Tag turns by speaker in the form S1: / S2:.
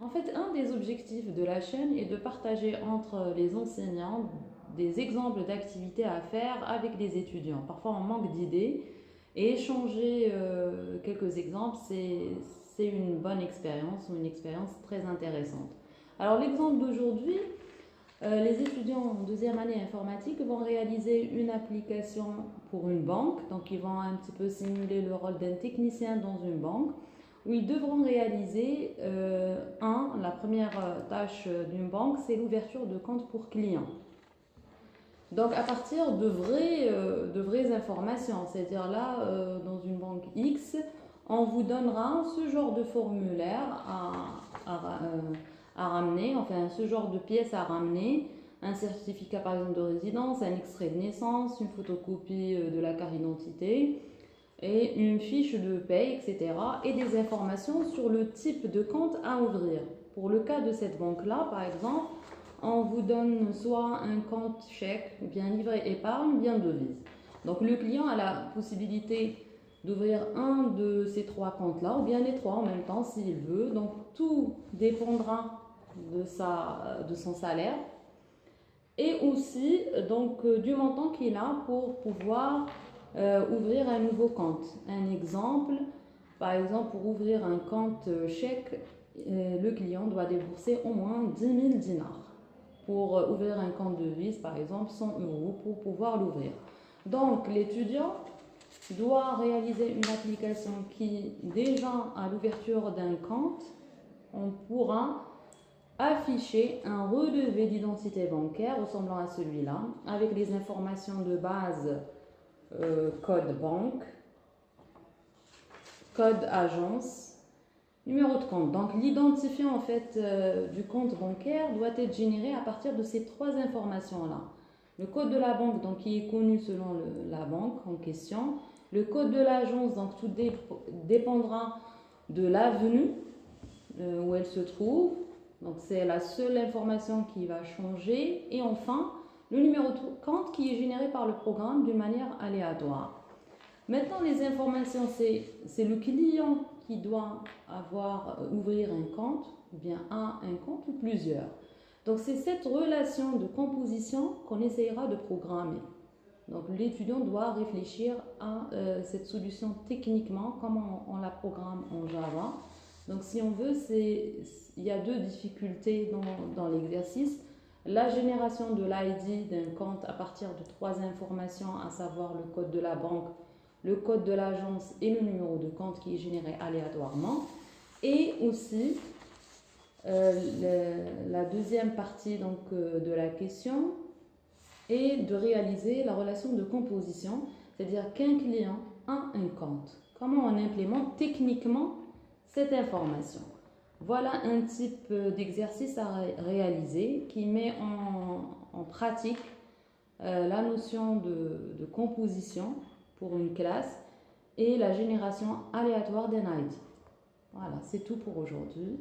S1: En fait, un des objectifs de la chaîne est de partager entre les enseignants des exemples d'activités à faire avec les étudiants. Parfois, on manque d'idées et échanger quelques exemples, c'est une bonne expérience ou une expérience très intéressante. Alors, l'exemple d'aujourd'hui, les étudiants en deuxième année informatique vont réaliser une application pour une banque. Donc, ils vont un petit peu simuler le rôle d'un technicien dans une banque où ils devront réaliser la première tâche d'une banque, c'est l'ouverture de compte pour clients. Donc, à partir de vraies informations, c'est-à-dire là, dans une banque X, on vous donnera ce genre de formulaire à ramener, enfin ce genre de pièces à ramener, un certificat par exemple de résidence, un extrait de naissance, une photocopie de la carte d'identité et une fiche de paie, etc. Et des informations sur le type de compte à ouvrir. Pour le cas de cette banque-là, par exemple, on vous donne soit un compte chèque, ou bien livret épargne, ou bien devise. Donc le client a la possibilité d'ouvrir un de ces trois comptes-là, ou bien les trois en même temps s'il veut. Donc tout dépendra de son salaire et aussi donc du montant qu'il a pour pouvoir ouvrir un nouveau compte. Un exemple, par exemple, pour ouvrir un compte chèque, le client doit débourser au moins 10 000 dinars. Pour ouvrir un compte de devise, par exemple, 100 euros pour pouvoir l'ouvrir. Donc, l'étudiant doit réaliser une application qui, déjà à l'ouverture d'un compte, on pourra afficher un relevé d'identité bancaire ressemblant à celui-là, avec les informations de base, code banque, code agence, numéro de compte. Donc l'identifiant en fait du compte bancaire doit être généré à partir de ces trois informations-là. Le code de la banque, donc qui est connu selon la banque en question. Le code de l'agence, donc tout dépendra de l'avenue où elle se trouve. Donc c'est la seule information qui va changer. Et enfin, le numéro de compte qui est généré par le programme d'une manière aléatoire. Maintenant, les informations, c'est le client qui doit ouvrir un compte, ou bien un compte ou plusieurs. Donc c'est cette relation de composition qu'on essayera de programmer. Donc l'étudiant doit réfléchir à cette solution techniquement, comment on la programme en Java. Donc si on veut, il y a deux difficultés dans l'exercice. La génération de l'ID d'un compte à partir de trois informations, à savoir le code de la banque, le code de l'agence et le numéro de compte qui est généré aléatoirement. Et aussi, la deuxième partie donc, de la question est de réaliser la relation de composition, c'est-à-dire qu'un client a un compte. Comment on implémente techniquement cette information? Voilà un type d'exercice à réaliser qui met en pratique la notion de composition pour une classe et la génération aléatoire d'un ID. Voilà, c'est tout pour aujourd'hui.